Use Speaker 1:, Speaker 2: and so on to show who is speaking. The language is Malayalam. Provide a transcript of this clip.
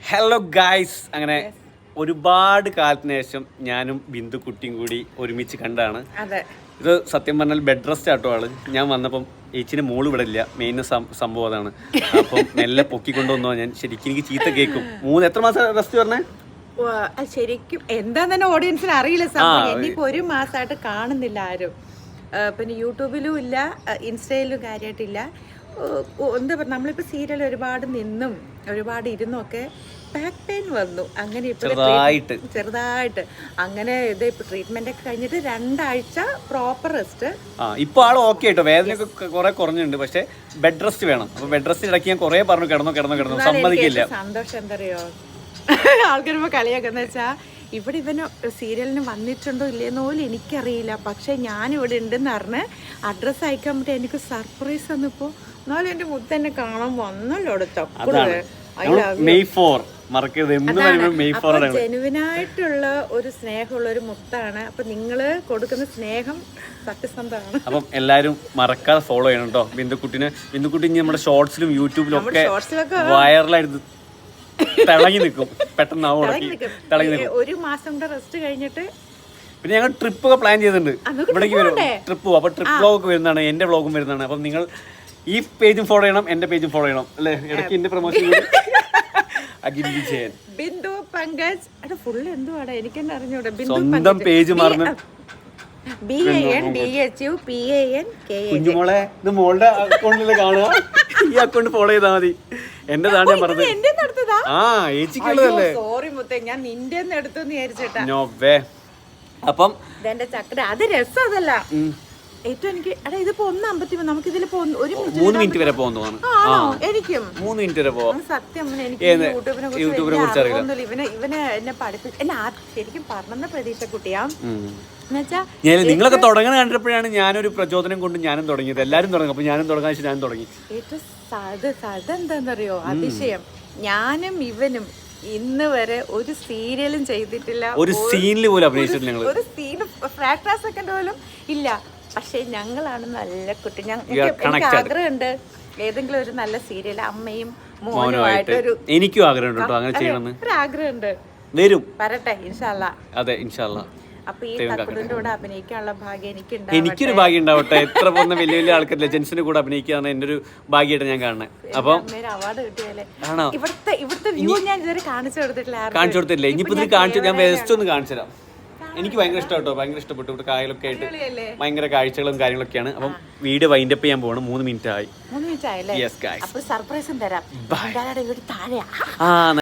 Speaker 1: ഹലോ ഗായ്സ്, അങ്ങനെ ഒരുപാട് കാലത്തിന് ശേഷം ഞാനും ബിന്ദു കുട്ടിയും കൂടി ഒരുമിച്ച് കണ്ടാണ്. ഇത് സത്യം പറഞ്ഞാൽ ബെഡ് റെസ്റ്റ് ആട്ടോ ആള്. ഞാൻ വന്നപ്പം ഏച്ചിന്റെ മോള് ഇവിടെ ഇല്ല, മെയിൻ സംഭവം അതാണ്. അപ്പം മെല്ലെ പൊക്കിക്കൊണ്ടുവന്നോ. ഞാൻ ശരിക്കും എനിക്ക് ചീത്ത കേൾക്കും. എത്ര മാസം റെസ്റ്റ് പറഞ്ഞേ?
Speaker 2: ശരിക്കും എന്താ തന്നെ ഓഡിയൻസിന് അറിയില്ല. ഇനിയിപ്പോ ഒരു മാസമായിട്ട് കാണുന്നില്ല ആരും. പിന്നെ യൂട്യൂബിലും ഇല്ല, ഇൻസ്റ്റയിലും കാര്യമായിട്ടില്ല. എന്താ പറയുക, നമ്മളിപ്പോൾ സീരിയൽ ഒരുപാട് നിന്നും ഒരുപാട് ഇരുന്നും ഒക്കെ ബാക്ക് പെയിൻ വന്നു. അങ്ങനെ ചെറുതായിട്ട് അങ്ങനെ ഇത് ഇപ്പൊ ട്രീറ്റ്മെന്റ് ഒക്കെ കഴിഞ്ഞിട്ട് 2 ആഴ്ച പ്രോപ്പർ റെസ്റ്റ്.
Speaker 1: ഇപ്പൊ ആള് ഓക്കെ ആയിട്ടോ, വേദനയൊക്കെ കുറെ കുറഞ്ഞിട്ടുണ്ട്. പക്ഷെ ബെഡ് റെസ്റ്റ് വേണം. അപ്പൊ ബെഡ് റെസ്റ്റ് ഇടയ്ക്ക് ഞാൻ കുറെ പറഞ്ഞു കിടന്നു സമ്മതിക്കില്ല.
Speaker 2: സന്തോഷം എന്തറിയോ, ആൾക്കാർ ഇപ്പൊ കളിയാക്കുന്ന വെച്ചാ ഇവിടെ ഇവന് സീരിയലിന് വന്നിട്ടുണ്ടോ ഇല്ലേന്ന് പോലും എനിക്കറിയില്ല. പക്ഷെ ഞാൻ ഇവിടെ ഉണ്ടെന്ന് പറഞ്ഞ് അഡ്രസ്സ് അയക്കാൻ പറ്റി എനിക്ക് സർപ്രൈസ് വന്നിപ്പോ. എന്നാലും എന്റെ മുത്ത് എന്നെ കാണാൻ വന്നല്ലോ ജെനുവിനായിട്ടുള്ള ഒരു സ്നേഹമുള്ള ഒരു മുത്താണ്. അപ്പൊ നിങ്ങള് കൊടുക്കുന്ന സ്നേഹം സത്യസന്ധമാണ്.
Speaker 1: അപ്പം എല്ലാരും മറക്കാതെ ഫോളോ ചെയ്യണം കേട്ടോ ബിന്ദുക്കുട്ടി. നമ്മുടെ ഷോർട്സിലും യൂട്യൂബിലും ഒക്കെ വൈറലായിട്ട് തിളങ്ങി നിൽക്കും. പെട്ടെന്ന്
Speaker 2: ഒരു മാസം കൂടെ റെസ്റ്റ് കഴിഞ്ഞിട്ട്
Speaker 1: പിന്നെ ഞങ്ങൾ ട്രിപ്പ് ഒക്കെ പ്ലാൻ ചെയ്തിട്ടുണ്ട്. ഇവിടേക്ക് വരും ട്രിപ്പ്. അപ്പൊ ട്രിപ്പ് വ്ലോഗ് ഒക്കെ വരുന്നതാണ്, എന്റെ വ്ലോഗും വരുന്നതാണ്. അപ്പം നിങ്ങൾ ഈ പേജും ഫോളോ ചെയ്യണം, എന്റെ പേജും ഫോളോ ചെയ്യണം അല്ലേ. ഇടയ്ക്ക് എന്റെ പ്രൊമോഷൻ
Speaker 2: ബിന്ദു പങ്കജ് ഫുള്ള് എന്തുവാടാ എനിക്ക് തന്നെ അറിഞ്ഞൂടെ.
Speaker 1: സ്വന്തം പേജ് മറന്ന് കുഞ്ഞുമോളെ, ഇത് മോളുടെ അക്കൗണ്ടിൽ കാണുക. ഈ അക്കൗണ്ട് ഫോളോ ചെയ്താൽ മതി. എന്റേതാണ് ഞാൻ പറഞ്ഞത്.
Speaker 2: സോറി മുത്തേ, ഞാൻ നിന്റെ എടുത്തു
Speaker 1: നോവേ. അപ്പം
Speaker 2: ചക്കര അത് രസം അതല്ല ഏറ്റവും എനിക്ക്. ഇതിപ്പോ 1:53 നമുക്ക് ഇതിലിപ്പോ
Speaker 1: 3 മിനിറ്റ് വരെ പോകുന്നു.
Speaker 2: എനിക്കും
Speaker 1: 3 മിനിറ്റ് വരെ പോവാം.
Speaker 2: സത്യം എനിക്ക് യൂട്യൂബിനെ കുറിച്ച് അറിയില്ല. ഇവനെ എന്നെ പഠിപ്പിച്ച് എന്നെ ശരിക്കും പറഞ്ഞ പ്രതീക്ഷ കുട്ടിയാ.
Speaker 1: നിങ്ങളൊക്കെ തുടങ്ങാൻ കണ്ടപ്പോഴാണ് ഞാനൊരു പ്രചോദനം കൊണ്ട് ഞാനും തുടങ്ങിയത്. എല്ലാരും തുടങ്ങി, അപ്പൊ ഞാനും തുടങ്ങാൻ വെച്ചാൽ ഞാനും തുടങ്ങി.
Speaker 2: ഏറ്റവും എന്താന്നറിയോ അതിശയം, ഞാനും ഇവനും ഇന്ന് വരെ ഒരു സീരിയലും ചെയ്തിട്ടില്ല,
Speaker 1: ഒരു സീനിൽ പോലും അഭിനയിച്ചിട്ടില്ല,
Speaker 2: ഒരു സീൻ ഫ്രാക്ഷൻ സെക്കൻഡ് പോലും ഇല്ല. പക്ഷെ ഞങ്ങളാണ് നല്ല കുട്ടി. എനിക്ക് ആഗ്രഹമുണ്ട് ഏതെങ്കിലും ഒരു നല്ല സീരിയൽ അമ്മയും മോനുമായിട്ട്.
Speaker 1: എനിക്കും ആഗ്രഹമുണ്ട് കേട്ടോ അങ്ങനെ ചെയ്യണമെന്ന്.
Speaker 2: ഒരു ആഗ്രഹമുണ്ട്,
Speaker 1: വരും,
Speaker 2: വരട്ടെ ഇൻഷാല്ലാ.
Speaker 1: അതെ ഇൻഷാല്ലാ.
Speaker 2: അപ്പൊ ഈ തക്കുടിന്റെ കൂടെ അഭിനയിക്കാനുള്ള ഭാഗ്യം
Speaker 1: എനിക്കൊരു ഭാഗ്യം ഉണ്ടാവട്ടെ. എത്ര പോകുന്ന വലിയ വലിയ ആൾക്കാർ ലെജൻസിന്റെ കൂടെ അഭിനയിക്കാന്ന് എന്റെ ഒരു ഭാഗ്യമായിട്ട് ഞാൻ കാണുന്നത്. അപ്പൊ
Speaker 2: അവാർഡ് കിട്ടിയാലേ ഇവിടുത്തെ വ്യൂ ഞാൻ ഇതുവരെ കാണിച്ചു
Speaker 1: കൊടുത്തിട്ടില്ല. ഇനിയിപ്പോ ഇത് കാണിച്ചു, ഞാൻ വെസ്റ്റ് ഒന്ന് കാണിച്ചു തരാം. എനിക്ക് ഭയങ്കര ഇഷ്ടം കേട്ടോ, ഭയങ്കര ഇഷ്ടപ്പെട്ടു. ഇവിടെ കായലൊക്കെ ആയിട്ട് ഭയങ്കര കാഴ്ചകളും കാര്യങ്ങളൊക്കെയാണ്. അപ്പം വീഡിയോ വൈൻഡപ്പ് ചെയ്യാൻ പോകണം. 3 മിനിറ്റ് ആയി.
Speaker 2: സർപ്രൈസും തരാം.